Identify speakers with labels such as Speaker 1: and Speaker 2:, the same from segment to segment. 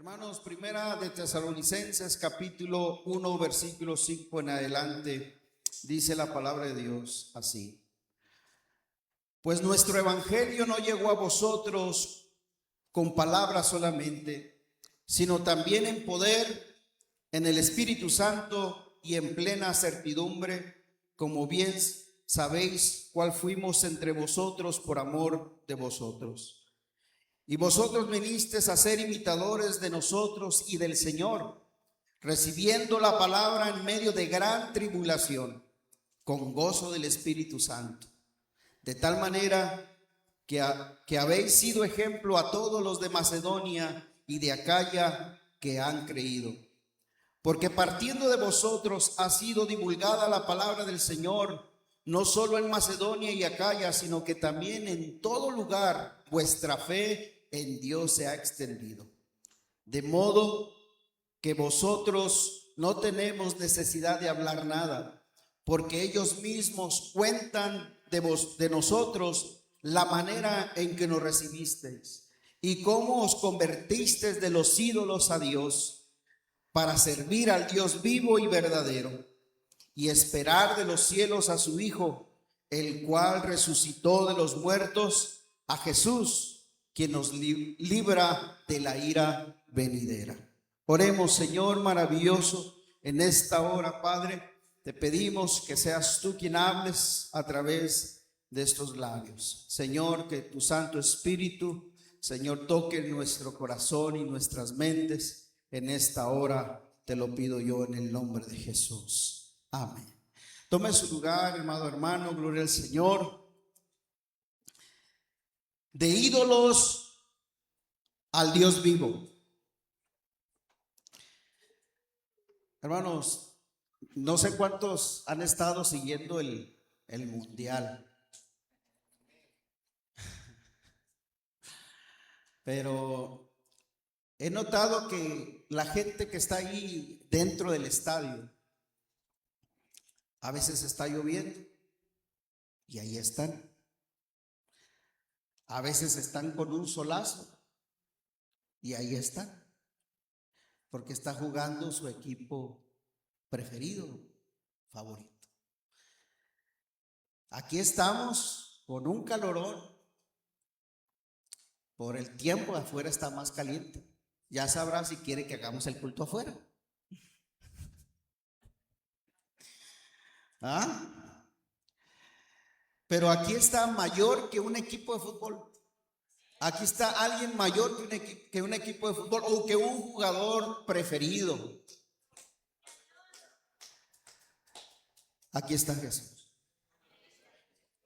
Speaker 1: Hermanos, primera de Tesalonicenses, capítulo 1, versículo 5 en adelante, dice la palabra de Dios así. Pues nuestro evangelio no llegó a vosotros con palabras solamente, sino también en poder, en el Espíritu Santo y en plena certidumbre, como bien sabéis cuál fuimos entre vosotros por amor de vosotros. Y vosotros vinisteis a ser imitadores de nosotros y del Señor, recibiendo la palabra en medio de gran tribulación, con gozo del Espíritu Santo. De tal manera que habéis sido ejemplo a todos los de Macedonia y de Acaya que han creído. Porque partiendo de vosotros ha sido divulgada la palabra del Señor, no solo en Macedonia y Acaya, sino que también en todo lugar vuestra fe en Dios se ha extendido. De modo que vosotros no tenemos necesidad de hablar nada, porque ellos mismos cuentan de nosotros la manera en que nos recibisteis y cómo os convertisteis de los ídolos a Dios, para servir al Dios vivo y verdadero, y esperar de los cielos a su Hijo, el cual resucitó de los muertos, a Jesús, quien nos libra de la ira venidera. Oremos, Señor maravilloso, en esta hora, Padre, te pedimos que seas tú quien hables a través de estos labios. Señor, que tu Santo Espíritu, Señor, toque nuestro corazón y nuestras mentes en esta hora. Te lo pido yo en el nombre de Jesús. Amén. Tome su lugar, amado hermano, gloria al Señor. De ídolos al Dios vivo. Hermanos, no sé cuántos han estado siguiendo el mundial, pero he notado que la gente que está ahí dentro del estadio, a veces está lloviendo y ahí están. A veces están con un solazo y ahí están, porque está jugando su equipo preferido, favorito. Aquí estamos con un calorón, por el tiempo afuera está más caliente. Ya sabrá si quiere que hagamos el culto afuera. ¿Ah? Pero aquí está mayor que un equipo de fútbol. Aquí está alguien mayor que un equipo de fútbol o que un jugador preferido. Aquí está Jesús.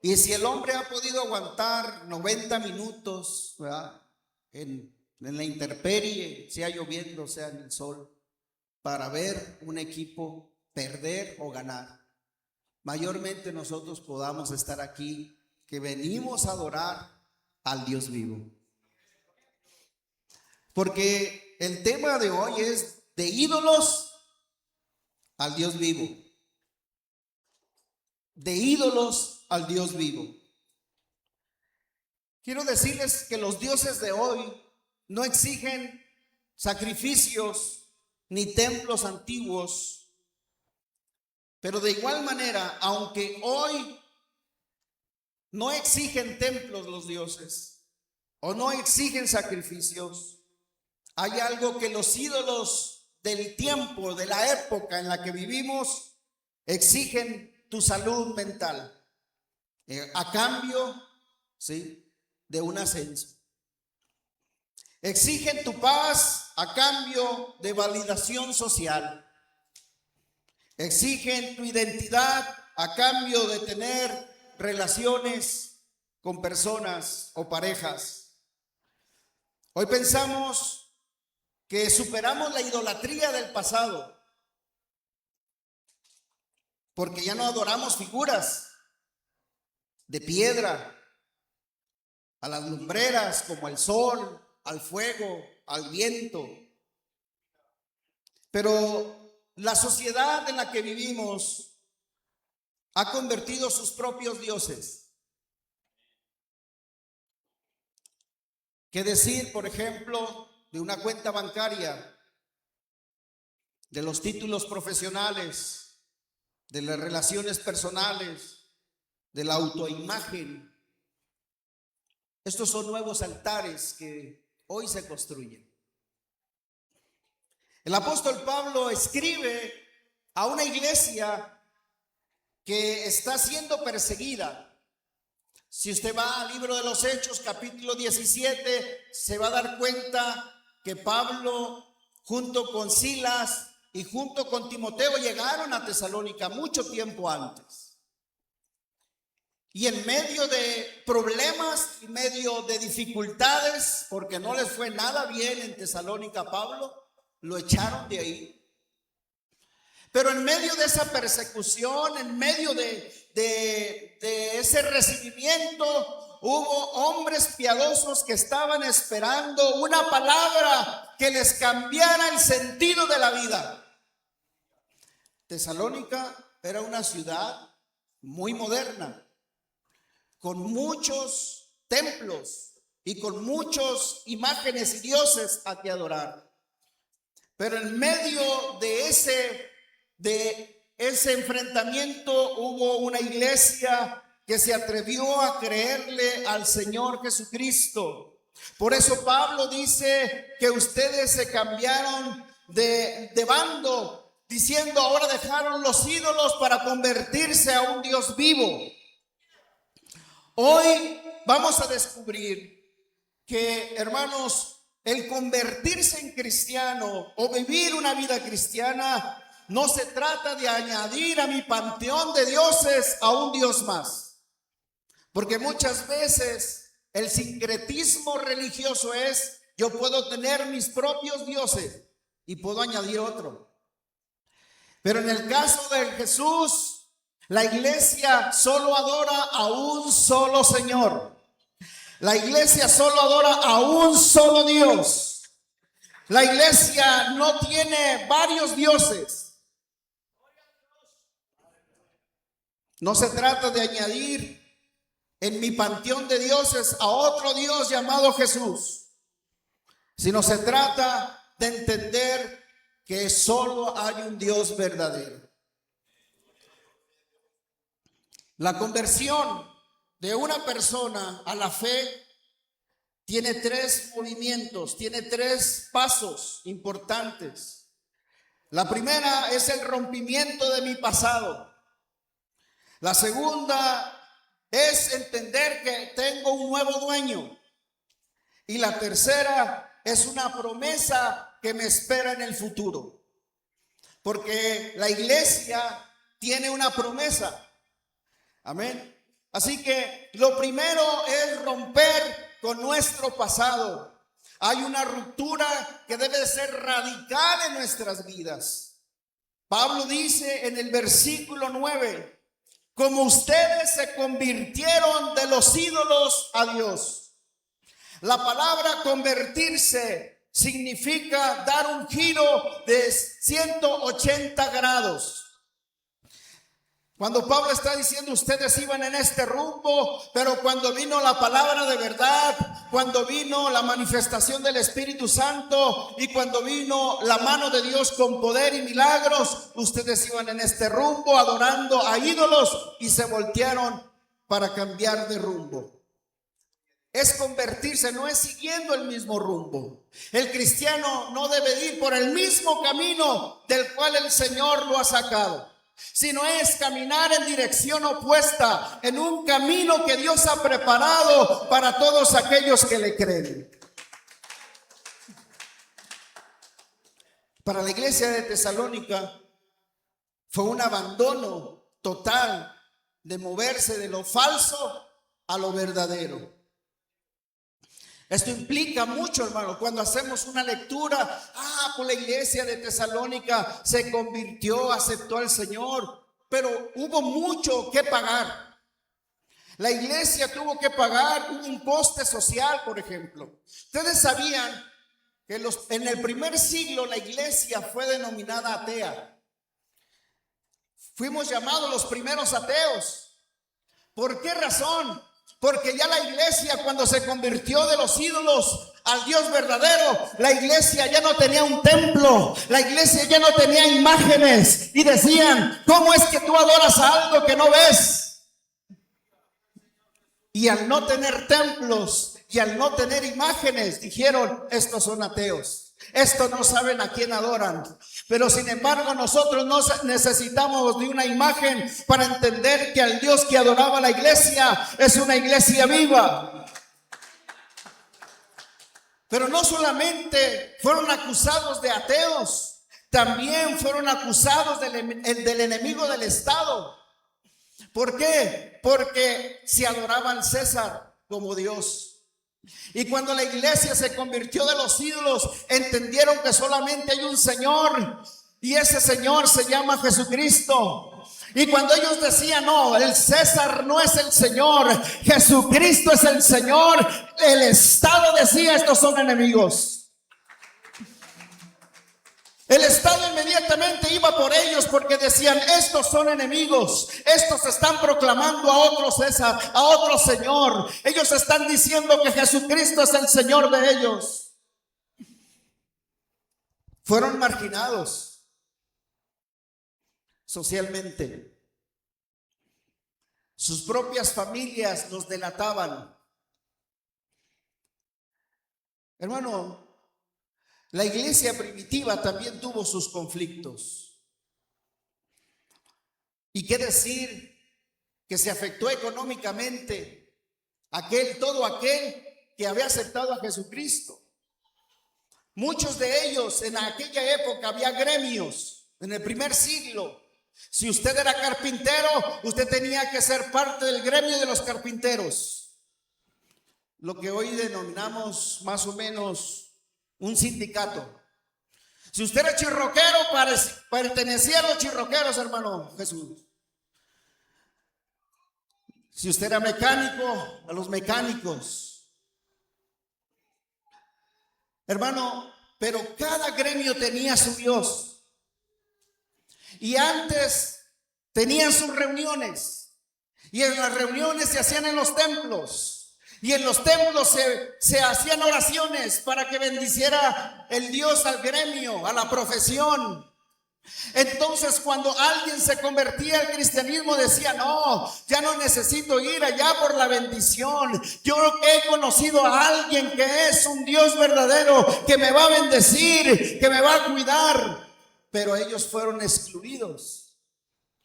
Speaker 1: Y si el hombre ha podido aguantar 90 minutos, ¿verdad?, en la intemperie, sea lloviendo, sea en el sol, para ver un equipo perder o ganar, mayormente nosotros podamos estar aquí, que venimos a adorar al Dios vivo. Porque el tema de hoy es de ídolos al Dios vivo. De ídolos al Dios vivo. Quiero decirles que los dioses de hoy no exigen sacrificios ni templos antiguos, pero de igual manera, aunque hoy no exigen templos los dioses o no exigen sacrificios, hay algo que los ídolos del tiempo, de la época en la que vivimos, exigen: tu salud mental, a cambio, ¿sí?, de un ascenso. Exigen tu paz a cambio de validación social. Exigen tu identidad a cambio de tener relaciones con personas o parejas. Hoy pensamos que superamos la idolatría del pasado, porque ya no adoramos figuras de piedra, a las lumbreras como el sol, al fuego, al viento. Pero la sociedad en la que vivimos ha convertido sus propios dioses. ¿Qué decir, por ejemplo, de una cuenta bancaria, de los títulos profesionales, de las relaciones personales, de la autoimagen. Estos son nuevos altares que hoy se construyen. El apóstol Pablo escribe a una iglesia que está siendo perseguida. Si usted va al libro de los Hechos, capítulo 17, se va a dar cuenta que Pablo, junto con Silas y junto con Timoteo, llegaron a Tesalónica mucho tiempo antes. Y en medio de problemas, en medio de dificultades, porque no les fue nada bien en Tesalónica a Pablo, lo echaron de ahí. Pero en medio de esa persecución, en medio de ese recibimiento, hubo hombres piadosos que estaban esperando una palabra que les cambiara el sentido de la vida. Tesalónica era una ciudad muy moderna, con muchos templos y con muchas imágenes y dioses a que adorar. Pero en medio de ese enfrentamiento hubo una iglesia que se atrevió a creerle al Señor Jesucristo. Por eso Pablo dice que ustedes se cambiaron de bando, diciendo ahora dejaron los ídolos para convertirse a un Dios vivo. Hoy vamos a descubrir que, hermanos, el convertirse en cristiano o vivir una vida cristiana no se trata de añadir a mi panteón de dioses a un Dios más. Porque muchas veces el sincretismo religioso es: yo puedo tener mis propios dioses y puedo añadir otro. Pero en el caso de Jesús, la iglesia solo adora a un solo Señor. La iglesia solo adora a un solo Dios. La iglesia no tiene varios dioses. No se trata de añadir en mi panteón de dioses a otro Dios llamado Jesús, sino se trata de entender que solo hay un Dios verdadero. La conversión de una persona a la fe tiene tres movimientos, tiene tres pasos importantes. La primera es el rompimiento de mi pasado. La segunda es entender que tengo un nuevo dueño. Y la tercera es una promesa que me espera en el futuro. Porque la iglesia tiene una promesa. Amén. Así que lo primero es romper con nuestro pasado. Hay una ruptura que debe ser radical en nuestras vidas. Pablo dice en el versículo 9: como ustedes se convirtieron de los ídolos a Dios. La palabra convertirse significa dar un giro de 180 grados. Cuando Pablo está diciendo ustedes iban en este rumbo, pero cuando vino la palabra de verdad, cuando vino la manifestación del Espíritu Santo y cuando vino la mano de Dios con poder y milagros, ustedes iban en este rumbo adorando a ídolos y se voltearon para cambiar de rumbo. Es convertirse, no es siguiendo el mismo rumbo. El cristiano no debe ir por el mismo camino del cual el Señor lo ha sacado, sino es caminar en dirección opuesta, en un camino que Dios ha preparado para todos aquellos que le creen. Para la iglesia de Tesalónica fue un abandono total de moverse de lo falso a lo verdadero. Esto implica mucho, hermano, cuando hacemos una lectura, pues la iglesia de Tesalónica se convirtió, aceptó al Señor, pero hubo mucho que pagar. La iglesia tuvo que pagar un coste social, por ejemplo. Ustedes sabían que en el primer siglo la iglesia fue denominada atea. Fuimos llamados los primeros ateos. ¿Por qué razón? Porque ya la iglesia, cuando se convirtió de los ídolos al Dios verdadero, la iglesia ya no tenía un templo, la iglesia ya no tenía imágenes. Y decían: ¿cómo es que tú adoras a algo que no ves? Y al no tener templos y al no tener imágenes, dijeron: estos son ateos, estos no saben a quién adoran. Pero sin embargo, nosotros no necesitamos de una imagen para entender que al Dios que adoraba la iglesia es una iglesia viva. Pero no solamente fueron acusados de ateos, también fueron acusados del enemigo del Estado. ¿Por qué? Porque se adoraban al César como Dios. Y cuando la iglesia se convirtió de los ídolos, entendieron que solamente hay un Señor, y ese Señor se llama Jesucristo. Y cuando ellos decían: no, el César no es el Señor, Jesucristo es el Señor, el Estado decía: estos son enemigos. El Estado inmediatamente iba por ellos, porque decían: estos son enemigos, estos están proclamando a otro César, a otro Señor. Ellos están diciendo que Jesucristo es el Señor de ellos. Fueron marginados socialmente. Sus propias familias los delataban. Hermano, la iglesia primitiva también tuvo sus conflictos. ¿Y qué decir? Que se afectó económicamente todo aquel que había aceptado a Jesucristo. Muchos de ellos, en aquella época había gremios, en el primer siglo. Si usted era carpintero, usted tenía que ser parte del gremio de los carpinteros, lo que hoy denominamos más o menos un sindicato. Si usted era chirroquero, pertenecía a los chirroqueros, hermano Jesús. Si usted era mecánico, a los mecánicos. Hermano, pero cada gremio tenía su Dios. Y antes tenían sus reuniones. Y en las reuniones se hacían en los templos. Y en los templos se hacían oraciones para que bendiciera el Dios al gremio, a la profesión. Entonces, cuando alguien se convertía al cristianismo, decía: no, ya no necesito ir allá por la bendición. Yo he conocido a alguien que es un Dios verdadero, que me va a bendecir, que me va a cuidar. Pero ellos fueron excluidos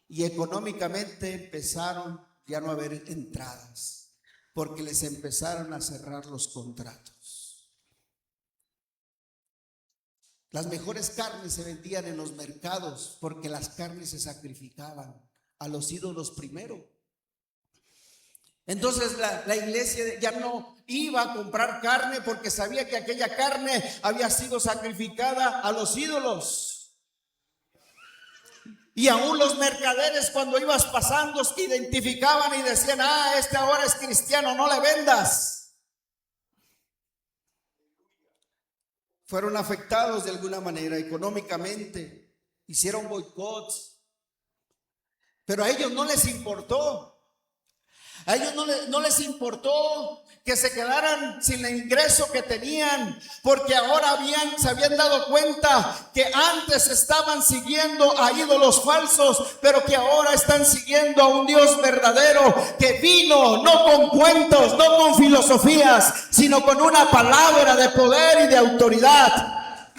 Speaker 1: y económicamente empezaron ya no a haber entradas, porque les empezaron a cerrar los contratos. Las mejores carnes se vendían en los mercados, porque las carnes se sacrificaban a los ídolos primero. Entonces la iglesia ya no iba a comprar carne, porque sabía que aquella carne había sido sacrificada a los ídolos. Y aún los mercaderes, cuando ibas pasando, identificaban y decían: este ahora es cristiano, no le vendas. Fueron afectados de alguna manera económicamente, hicieron boicots, pero a ellos no les importó. A ellos no les importó que se quedaran sin el ingreso que tenían, porque ahora se habían dado cuenta que antes estaban siguiendo a ídolos falsos, pero que ahora están siguiendo a un Dios verdadero, que vino no con cuentos, no con filosofías, sino con una palabra de poder y de autoridad,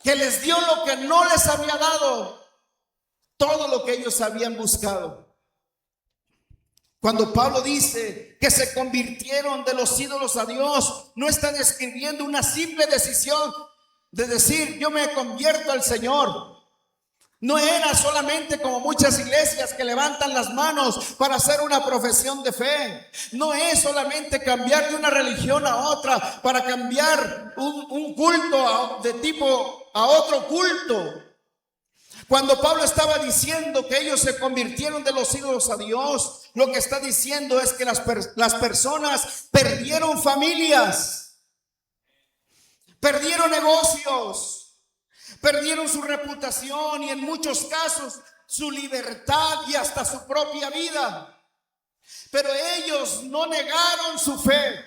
Speaker 1: que les dio lo que no les había dado, todo lo que ellos habían buscado. Cuando Pablo dice que se convirtieron de los ídolos a Dios, no está describiendo una simple decisión de decir: yo me convierto al Señor. No era solamente como muchas iglesias que levantan las manos para hacer una profesión de fe. No es solamente cambiar de una religión a otra, para cambiar un culto de tipo a otro culto. Cuando Pablo estaba diciendo que ellos se convirtieron de los ídolos a Dios, lo que está diciendo es que las personas perdieron familias, perdieron negocios, perdieron su reputación y en muchos casos su libertad y hasta su propia vida. Pero ellos no negaron su fe.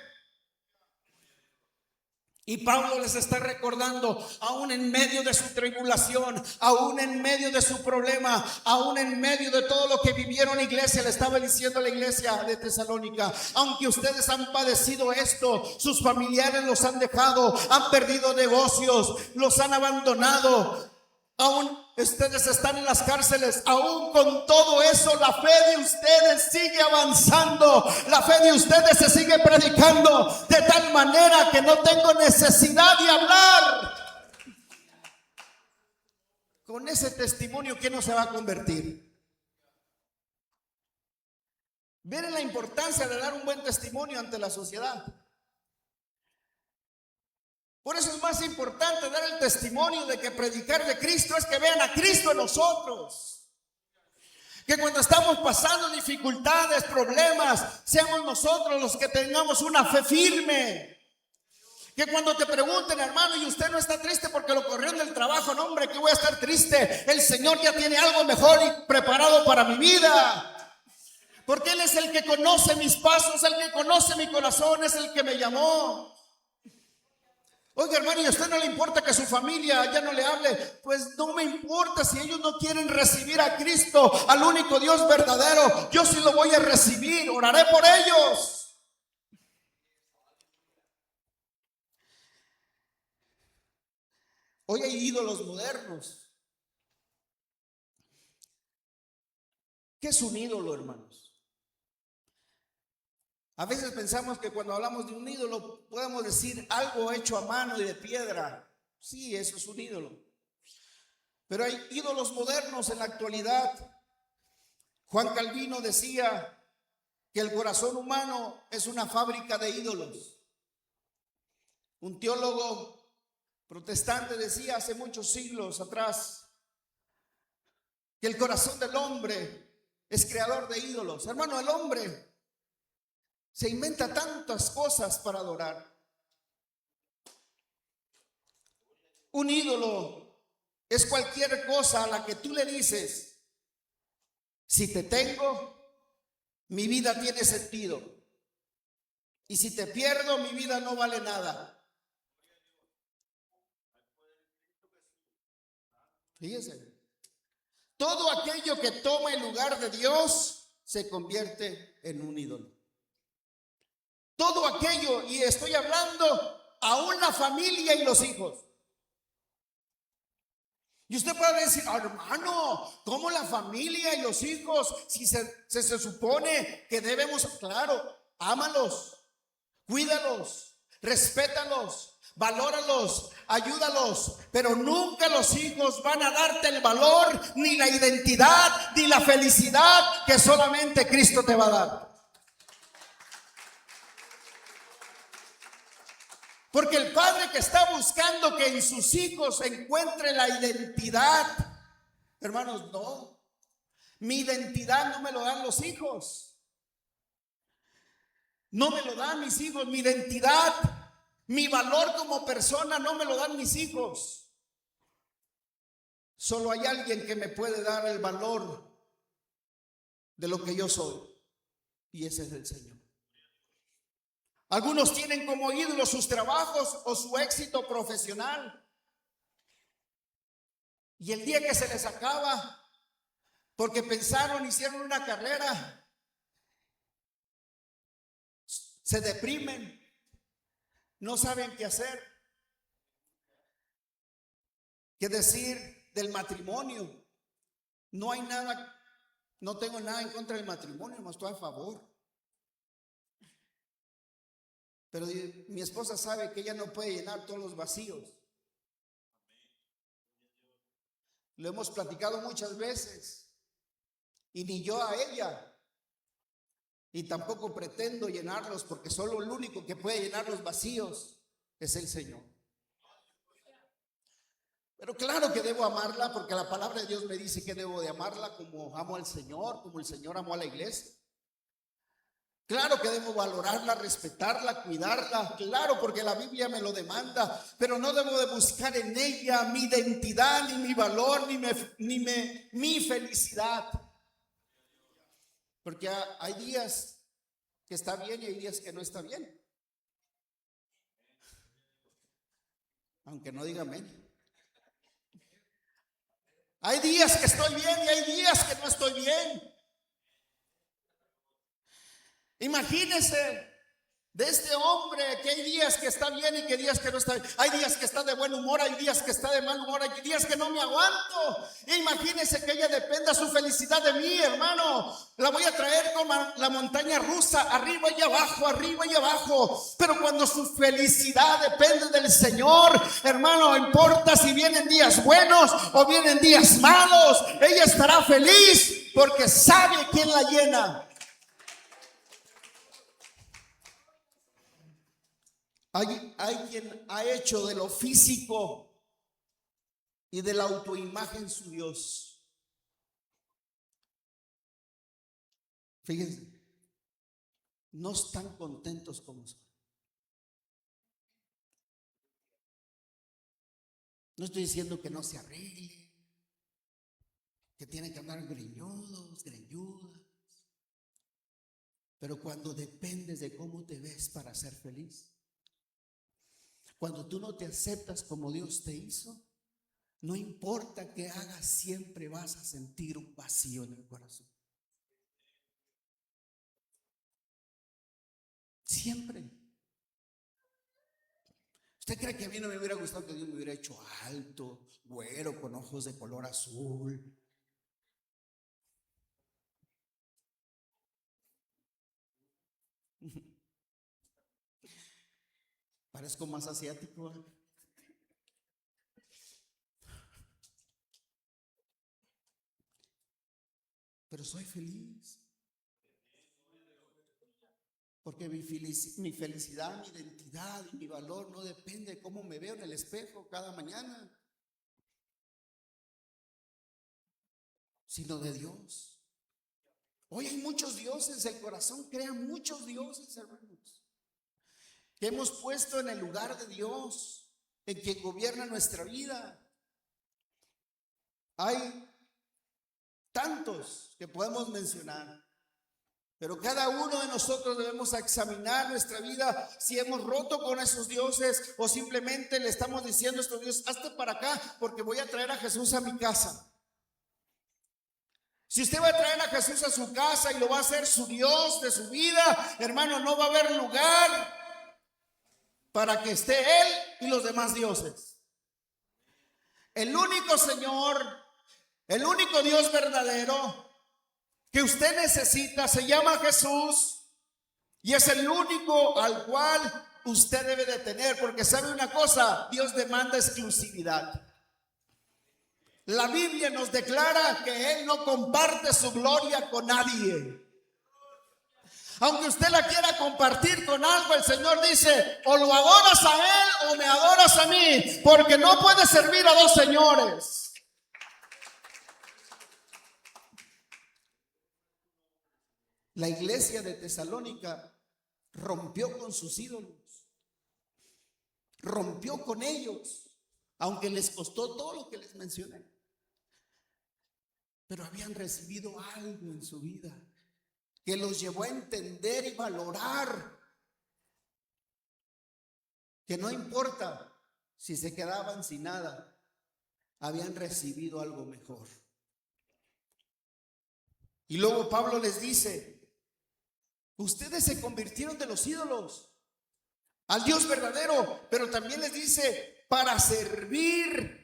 Speaker 1: Y Pablo les está recordando, aún en medio de su tribulación, aún en medio de su problema, aún en medio de todo lo que vivieron, iglesia, le estaba diciendo a la iglesia de Tesalónica: aunque ustedes han padecido esto, sus familiares los han dejado, han perdido negocios, los han abandonado, aún ustedes están en las cárceles, aún con todo eso la fe de ustedes sigue avanzando, la fe de ustedes se sigue predicando, de tal manera que no tengo necesidad de hablar. Con ese testimonio, ¿qué no se va a convertir? Miren la importancia de dar un buen testimonio ante la sociedad. Por eso es más importante dar el testimonio de que predicar de Cristo, es que vean a Cristo en nosotros. Que cuando estamos pasando dificultades, problemas, seamos nosotros los que tengamos una fe firme. Que cuando te pregunten: hermano, ¿y usted no está triste porque lo corrieron del trabajo? No, hombre, que voy a estar triste. El Señor ya tiene algo mejor y preparado para mi vida. Porque Él es el que conoce mis pasos, el que conoce mi corazón, es el que me llamó. Oiga, hermano, ¿y a usted no le importa que su familia ya no le hable? Pues no me importa si ellos no quieren recibir a Cristo, al único Dios verdadero. Yo sí lo voy a recibir, oraré por ellos. Hoy hay ídolos modernos. ¿Qué es un ídolo, hermanos? A veces pensamos que cuando hablamos de un ídolo podemos decir algo hecho a mano y de piedra. Sí, eso es un ídolo. Pero hay ídolos modernos en la actualidad. Juan Calvino decía que el corazón humano es una fábrica de ídolos. Un teólogo protestante decía hace muchos siglos atrás que el corazón del hombre es creador de ídolos. Hermano, el hombre se inventa tantas cosas para adorar. Un ídolo es cualquier cosa a la que tú le dices: si te tengo, mi vida tiene sentido, y si te pierdo, mi vida no vale nada. Fíjese, todo aquello que toma el lugar de Dios se convierte en un ídolo. Todo aquello, y estoy hablando aún la familia y los hijos. Y usted puede decir: hermano, ¿cómo la familia y los hijos? Si se supone que debemos, claro, ámalos, cuídalos, respétalos, valóralos, ayúdalos, pero nunca los hijos van a darte el valor, ni la identidad, ni la felicidad que solamente Cristo te va a dar. Porque el padre que está buscando que en sus hijos encuentre la identidad, hermanos, no. Mi identidad no me lo dan los hijos. No me lo dan mis hijos. Mi identidad, mi valor como persona no me lo dan mis hijos. Solo hay alguien que me puede dar el valor de lo que yo soy, y ese es el Señor. Algunos tienen como ídolo sus trabajos o su éxito profesional. Y el día que se les acaba, porque pensaron, hicieron una carrera, se deprimen, no saben qué hacer. ¿Qué decir del matrimonio? No hay nada, no tengo nada en contra del matrimonio, no estoy a favor. Pero mi esposa sabe que ella no puede llenar todos los vacíos. Lo hemos platicado muchas veces. Y ni yo a ella. Y tampoco pretendo llenarlos, porque solo el único que puede llenar los vacíos es el Señor. Pero claro que debo amarla, porque la palabra de Dios me dice que debo de amarla como amo al Señor, como el Señor amó a la iglesia. Claro que debo valorarla, respetarla, cuidarla, claro, porque la Biblia me lo demanda, pero no debo de buscar en ella mi identidad, ni mi valor, ni mi felicidad. Porque hay días que está bien y hay días que no está bien. Aunque no diga amén. Hay días que estoy bien y hay días que no estoy bien. Imagínense de este hombre que hay días que está bien y que días que no está bien. Hay días que está de buen humor, hay días que está de mal humor, hay días que no me aguanto. Imagínense que ella dependa su felicidad de mí, hermano. La voy a traer como la montaña rusa, arriba y abajo, arriba y abajo. Pero cuando su felicidad depende del Señor, hermano, no importa si vienen días buenos o vienen días malos, ella estará feliz porque sabe quién la llena. Hay quien ha hecho de lo físico y de la autoimagen su Dios. Fíjense, no están contentos como son. No estoy diciendo que no se arregle, que tienen que andar greñudos, greñudas. Pero cuando dependes de cómo te ves para ser feliz, cuando tú no te aceptas como Dios te hizo, no importa qué hagas, siempre vas a sentir un vacío en el corazón. Siempre. ¿Usted cree que a mí no me hubiera gustado que Dios me hubiera hecho alto, güero, con ojos de color azul? Parezco más asiático, ¿eh? Pero soy feliz. Porque mi felicidad, mi identidad y mi valor no depende de cómo me veo en el espejo cada mañana, sino de Dios. Hoy hay muchos dioses, el corazón crea muchos dioses, hermanos, que hemos puesto en el lugar de Dios, en quien gobierna nuestra vida. Hay tantos que podemos mencionar, pero cada uno de nosotros debemos examinar nuestra vida, si hemos roto con esos dioses o simplemente le estamos diciendo a estos dioses: hazte para acá porque voy a traer a Jesús a mi casa. Si usted va a traer a Jesús a su casa y lo va a hacer su Dios de su vida, hermano, no va a haber lugar para que esté Él y los demás dioses. El único Señor, el único Dios verdadero que usted necesita se llama Jesús, y es el único al cual usted debe de tener, porque sabe una cosa, Dios demanda exclusividad. La Biblia nos declara que Él no comparte su gloria con nadie. Aunque usted la quiera compartir con algo, el Señor dice: o lo adoras a Él o me adoras a mí, porque no puedes servir a dos señores. La iglesia de Tesalónica rompió con sus ídolos, rompió con ellos, aunque les costó todo lo que les mencioné. Pero habían recibido algo en su vida que los llevó a entender y valorar que no importa si se quedaban sin nada, habían recibido algo mejor. Y luego Pablo les dice: ustedes se convirtieron de los ídolos al Dios verdadero, pero también les dice: para servir.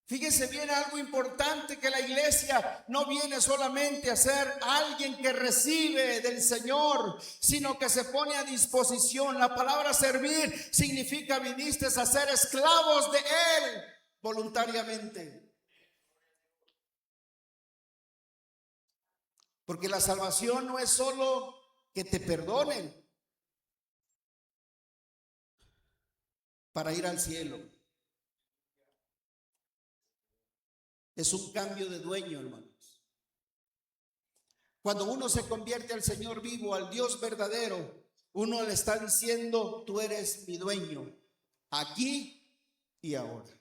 Speaker 1: Fíjense bien, algo importante, que la iglesia no viene solamente a ser alguien que recibe del Señor, sino que se pone a disposición. La palabra servir significa: viniste a ser esclavos de Él voluntariamente. Porque la salvación no es solo que te perdonen para ir al cielo. Es un cambio de dueño, hermanos. Cuando uno se convierte al Señor vivo, al Dios verdadero, uno le está diciendo: tú eres mi dueño, aquí y ahora.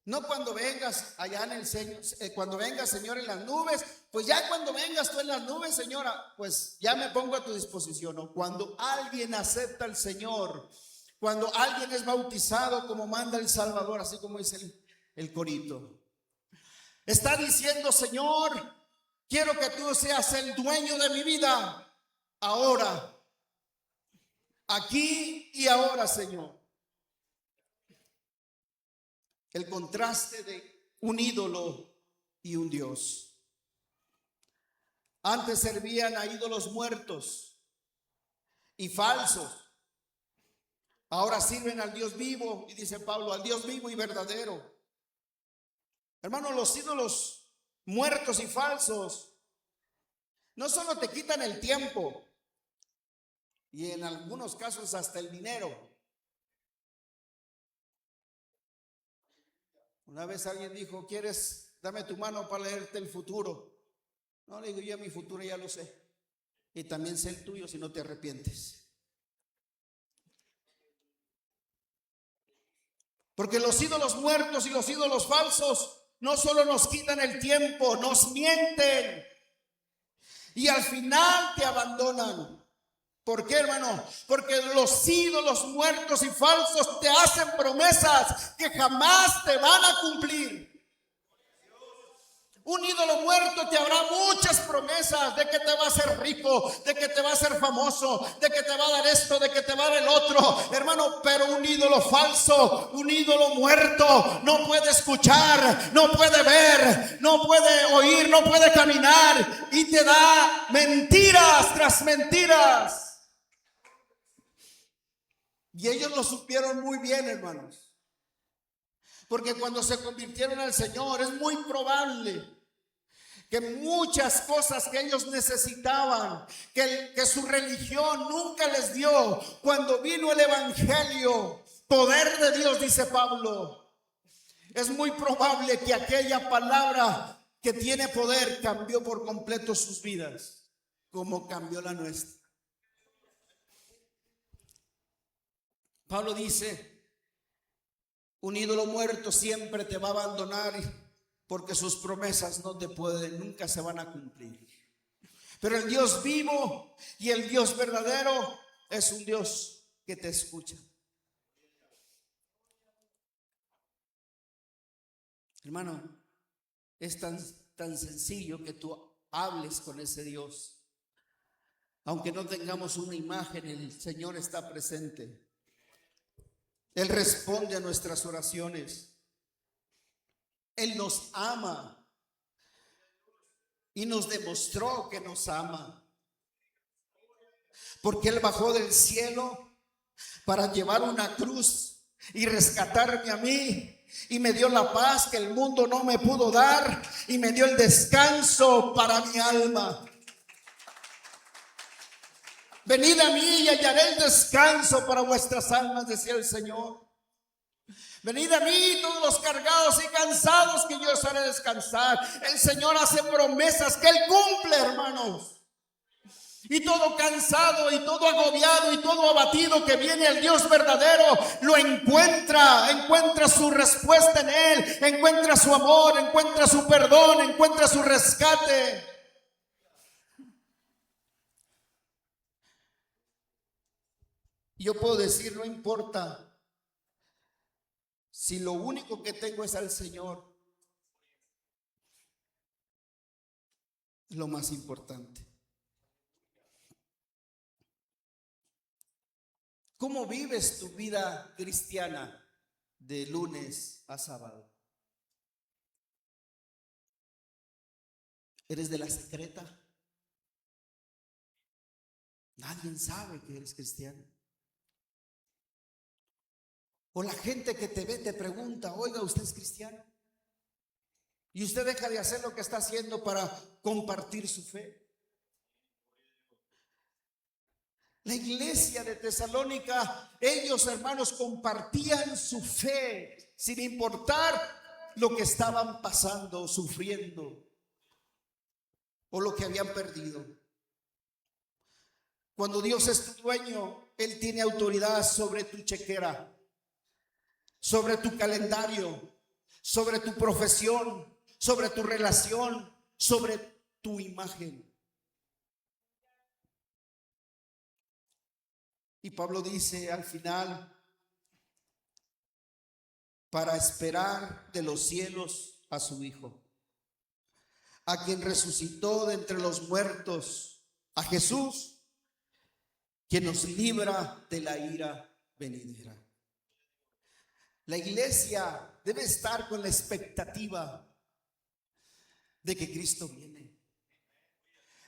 Speaker 1: No cuando vengas allá en el Señor, cuando vengas, Señor, en las nubes, pues ya cuando vengas tú en las nubes, Señora, pues ya me pongo a tu disposición. No, cuando alguien acepta al Señor, cuando alguien es bautizado como manda el Salvador, así como dice el corito, está diciendo: Señor, quiero que tú seas el dueño de mi vida, ahora, aquí y ahora, Señor. El contraste de un ídolo y un Dios. Antes servían a ídolos muertos y falsos. Ahora sirven al Dios vivo, y dice Pablo, al Dios vivo y verdadero. Hermano, los ídolos muertos y falsos no solo te quitan el tiempo, y en algunos casos hasta el dinero. Una vez alguien dijo: ¿quieres? Dame tu mano para leerte el futuro. No, le digo: yo mi futuro ya lo sé, y también sé el tuyo si no te arrepientes. Porque los ídolos muertos y los ídolos falsos no solo nos quitan el tiempo, nos mienten y al final te abandonan. ¿Por qué, hermano? Porque los ídolos muertos y falsos te hacen promesas que jamás te van a cumplir. Un ídolo muerto te habrá muchas promesas de que te va a hacer rico, de que te va a hacer famoso, de que te va a dar esto, de que te va a dar el otro, hermano. Pero un ídolo falso, un ídolo muerto, no puede escuchar, no puede ver, no puede oír, no puede caminar, y te da mentiras tras mentiras. Y ellos lo supieron muy bien, hermanos. Porque cuando se convirtieron al Señor, es muy probable que muchas cosas que ellos necesitaban, que su religión nunca les dio, cuando vino el evangelio, poder de Dios, dice Pablo, es muy probable que aquella palabra que tiene poder cambió por completo sus vidas, como cambió la nuestra. Pablo dice: un ídolo muerto siempre te va a abandonar, porque sus promesas no te pueden, nunca se van a cumplir. Pero el Dios vivo y el Dios verdadero es un Dios que te escucha. Hermano, es tan sencillo que tú hables con ese Dios. Aunque no tengamos una imagen, el Señor está presente. Él responde a nuestras oraciones. Él nos ama y nos demostró que nos ama, porque Él bajó del cielo para llevar una cruz y rescatarme a mí, y me dio la paz que el mundo no me pudo dar, y me dio el descanso para mi alma. Venid a mí y hallaré el descanso para vuestras almas, decía el Señor. Venid a mí todos los cargados y cansados, que yo os haré descansar. El Señor hace promesas que Él cumple, hermanos. Y todo cansado y todo agobiado y todo abatido que viene al Dios verdadero, lo encuentra su respuesta en Él, encuentra su amor, encuentra su perdón, encuentra su rescate. Yo puedo decir: no importa si lo único que tengo es al Señor, es lo más importante. ¿Cómo vives tu vida cristiana de lunes a sábado? ¿Eres de la secreta? Nadie sabe que eres cristiano. O la gente que te ve te pregunta: oiga, ¿usted es cristiano? Y usted deja de hacer lo que está haciendo para compartir su fe. La iglesia de Tesalónica, ellos, hermanos, compartían su fe sin importar lo que estaban pasando, sufriendo, o lo que habían perdido. Cuando Dios es tu dueño, Él tiene autoridad sobre tu chequera, sobre tu calendario, sobre tu profesión, sobre tu relación, sobre tu imagen. Y Pablo dice al final, para esperar de los cielos a su Hijo, a quien resucitó de entre los muertos, a Jesús, quien nos libra de la ira venidera. La iglesia debe estar con la expectativa de que Cristo viene.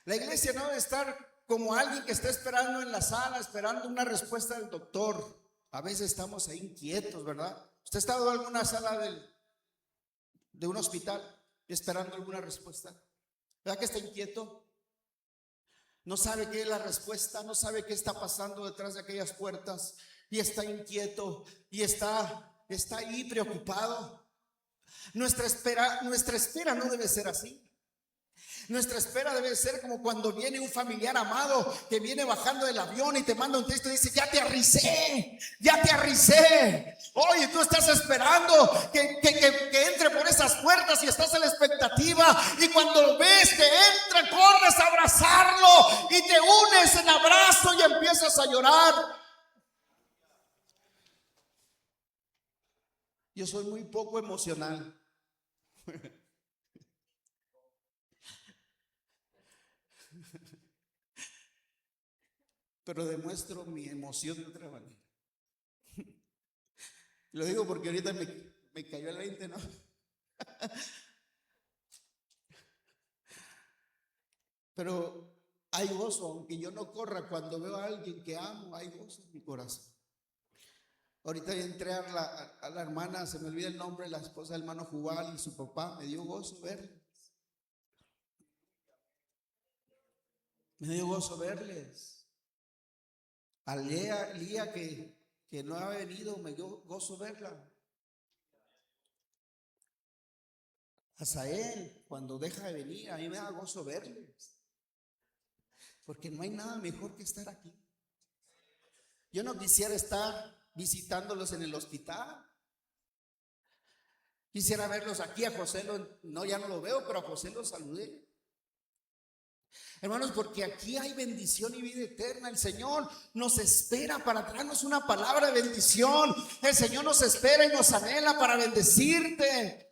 Speaker 1: La iglesia no debe estar como alguien que está esperando en la sala, esperando una respuesta del doctor. A veces estamos ahí inquietos, ¿verdad? ¿Usted ha estado en alguna sala de un hospital esperando alguna respuesta? ¿Verdad que está inquieto? No sabe qué es la respuesta, no sabe qué está pasando detrás de aquellas puertas y está inquieto y está ahí preocupado. Nuestra espera no debe ser así. Nuestra espera debe ser como cuando viene un familiar amado que viene bajando del avión y te manda un texto y dice: ya te aterricé, ya te aterricé. Oye, tú estás esperando que entre por esas puertas y estás en la expectativa, y cuando ves que entra, corres a abrazarlo y te unes en abrazo y empiezas a llorar. Yo soy muy poco emocional. Pero demuestro mi emoción de otra manera. Lo digo porque ahorita me cayó el 20, ¿no? Pero hay gozo, aunque yo no corra, cuando veo a alguien que amo, hay gozo en mi corazón. Ahorita entré a la hermana, se me olvida el nombre, la esposa del hermano Jubal y su papá, me dio gozo verles. Me dio gozo verles. A Lía que no ha venido, me dio gozo verla. A Sael, cuando deja de venir, a mí me da gozo verles. Porque no hay nada mejor que estar aquí. Yo no quisiera estar visitándolos en el hospital. Quisiera verlos aquí. A José, ya no lo veo, pero a José lo saludé. Hermanos, porque aquí hay bendición y vida eterna. El Señor nos espera para traernos una palabra de bendición. El Señor nos espera y nos anhela para bendecirte.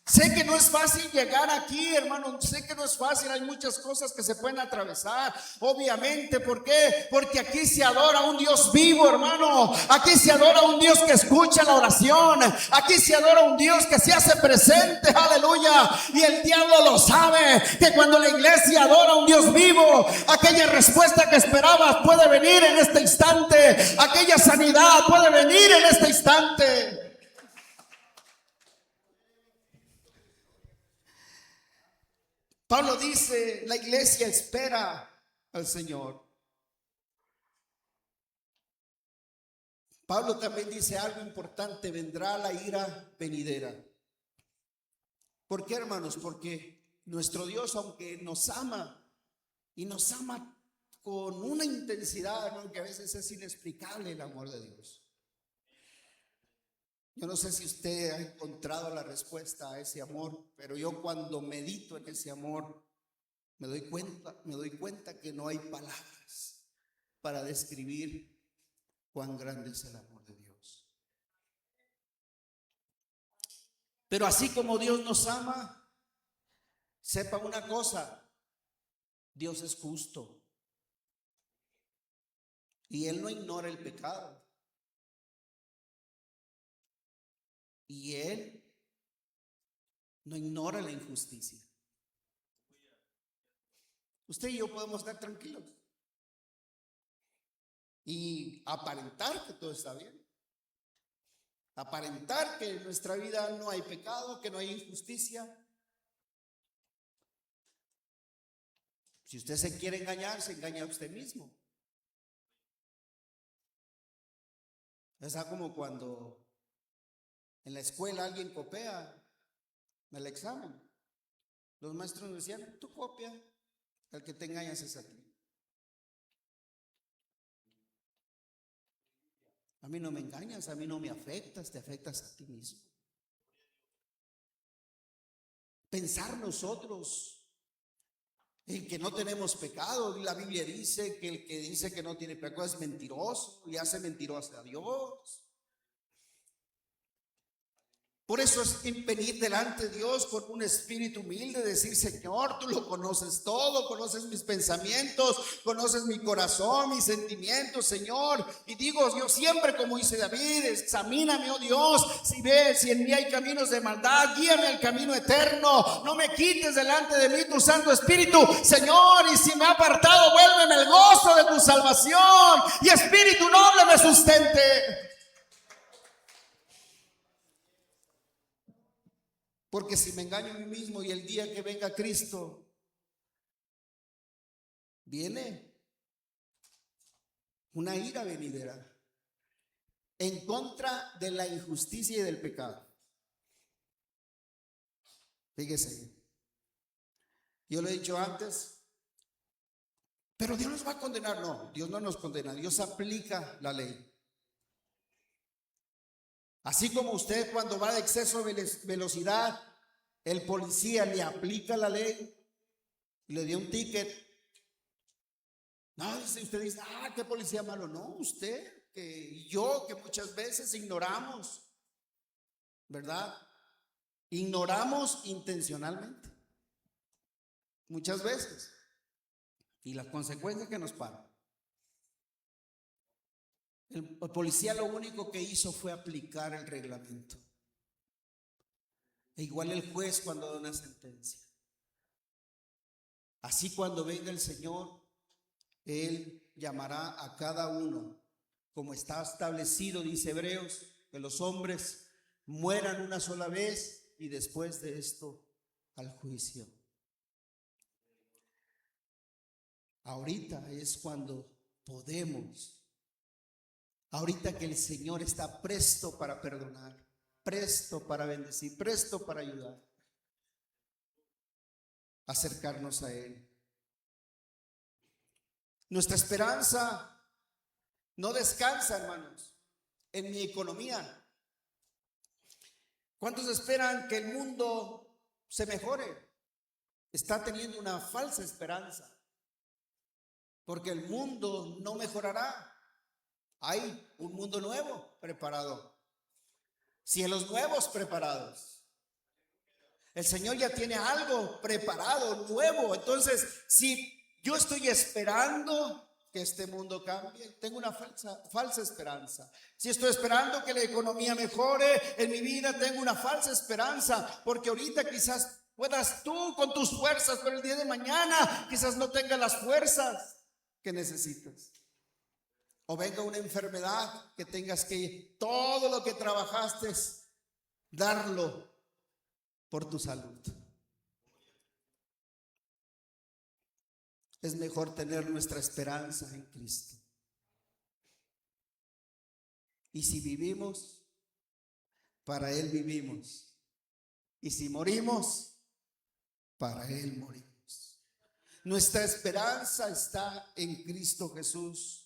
Speaker 1: Sé que no es fácil llegar aquí, hermano. Sé que no es fácil. Hay muchas cosas que se pueden atravesar. Obviamente, ¿por qué? Porque aquí se adora a un Dios vivo, hermano. Aquí se adora a un Dios que escucha la oración. Aquí se adora a un Dios que se hace presente. Aleluya. Y el diablo lo sabe, que cuando la iglesia adora a un Dios vivo, aquella respuesta que esperabas puede venir en este instante. Aquella sanidad puede venir en este instante. Pablo dice: la iglesia espera al Señor. Pablo también dice algo importante: vendrá la ira venidera. ¿Por qué, hermanos? Porque nuestro Dios, aunque nos ama, y nos ama con una intensidad, hermano, que a veces es inexplicable el amor de Dios. Yo no sé si usted ha encontrado la respuesta a ese amor, pero yo cuando medito en ese amor, me doy cuenta que no hay palabras para describir cuán grande es el amor de Dios. Pero así como Dios nos ama, sepa una cosa: Dios es justo y Él no ignora el pecado, y Él no ignora la injusticia. Usted y yo podemos estar tranquilos y aparentar que todo está bien, aparentar que en nuestra vida no hay pecado, que no hay injusticia. Si usted se quiere engañar, se engaña a usted mismo. Es como cuando en la escuela alguien copia en el examen. Los maestros nos decían: tú copia, el que te engañas es a ti. A mí no me engañas, a mí no me afectas, te afectas a ti mismo. pensar nosotros en que no tenemos pecado. Y la Biblia dice que el que dice que no tiene pecado es mentiroso y hace mentiroso a Dios. Por eso es venir delante de Dios con un espíritu humilde, decir: Señor, tú lo conoces todo, conoces mis pensamientos, conoces mi corazón, mis sentimientos, Señor. Y digo yo siempre, como dice David: examíname, oh Dios, si en mí hay caminos de maldad, guíame al camino eterno, no me quites delante de mí tu Santo Espíritu, Señor. Y si me ha apartado, vuélveme el gozo de tu salvación, y espíritu noble me sustente. Porque si me engaño a mí mismo y el día que venga Cristo viene una ira venidera en contra de la injusticia y del pecado. Fíjese, yo lo he dicho antes, pero Dios nos va a condenar. No, Dios no nos condena, Dios aplica la ley. Así como usted, cuando va de exceso de velocidad, el policía le aplica la ley y le dio un ticket. No, usted dice: qué policía malo. No, usted y yo, que muchas veces ignoramos, ¿verdad? Ignoramos intencionalmente, muchas veces, y las consecuencias que nos pagan. El policía lo único que hizo fue aplicar el reglamento. E igual el juez cuando da una sentencia. Así, cuando venga el Señor, Él llamará a cada uno, como está establecido, dice Hebreos, que los hombres mueran una sola vez y después de esto al juicio. Ahorita es cuando podemos. Ahorita que el Señor está presto para perdonar, presto para bendecir, presto para ayudar, acercarnos a Él. Nuestra esperanza no descansa, hermanos, en mi economía. ¿Cuántos esperan que el mundo se mejore? Está teniendo una falsa esperanza, porque el mundo no mejorará. Hay un mundo nuevo preparado, cielos nuevos preparados. El Señor ya tiene algo preparado, nuevo. Entonces, si yo estoy esperando que este mundo cambie, tengo una falsa esperanza. Si estoy esperando que la economía mejore en mi vida, tengo una falsa esperanza, porque ahorita quizás puedas tú con tus fuerzas, pero el día de mañana quizás no tengas las fuerzas que necesitas. O venga una enfermedad que tengas que todo lo que trabajaste darlo por tu salud. Es mejor tener nuestra esperanza en Cristo. Y si vivimos, para Él vivimos. Y si morimos, para Él morimos. Nuestra esperanza está en Cristo Jesús.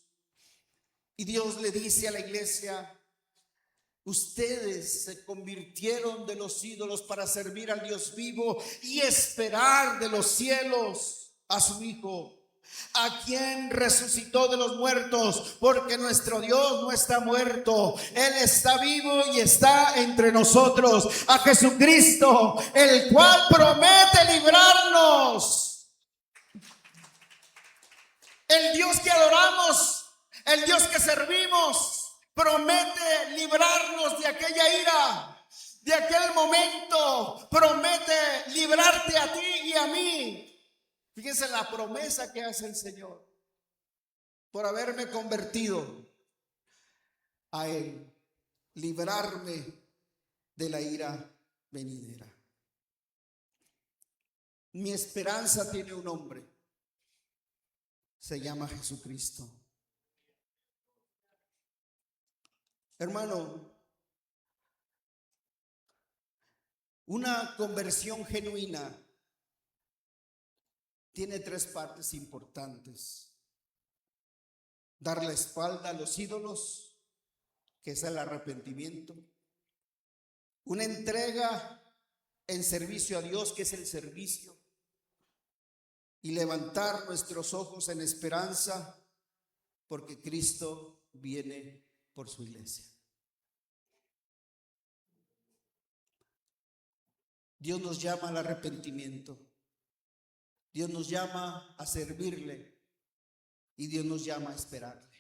Speaker 1: Y Dios le dice a la iglesia: ustedes se convirtieron de los ídolos para servir al Dios vivo y esperar de los cielos a su Hijo, a quien resucitó de los muertos, porque nuestro Dios no está muerto, Él está vivo y está entre nosotros. A Jesucristo, el cual promete librarnos. El Dios que adoramos, el Dios que servimos, promete librarnos de aquella ira, de aquel momento. Promete librarte a ti y a mí. Fíjense la promesa que hace el Señor por haberme convertido a Él, librarme de la ira venidera. Mi esperanza tiene un nombre, se llama Jesucristo. Hermano, una conversión genuina tiene tres partes importantes: dar la espalda a los ídolos, que es el arrepentimiento; una entrega en servicio a Dios, que es el servicio, y levantar nuestros ojos en esperanza, porque Cristo viene por su iglesia. Dios nos llama al arrepentimiento. Dios nos llama a servirle y Dios nos llama a esperarle.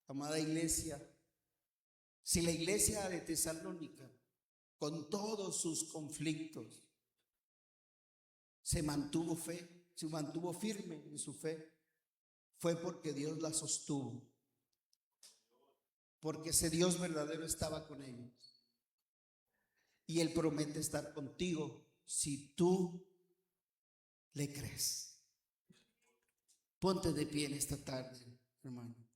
Speaker 1: Amada iglesia, si la iglesia de Tesalónica, con todos sus conflictos, se mantuvo firme en su fe, fue porque Dios la sostuvo, porque ese Dios verdadero estaba con ellos. Y Él promete estar contigo si tú le crees. Ponte de pie en esta tarde, hermano.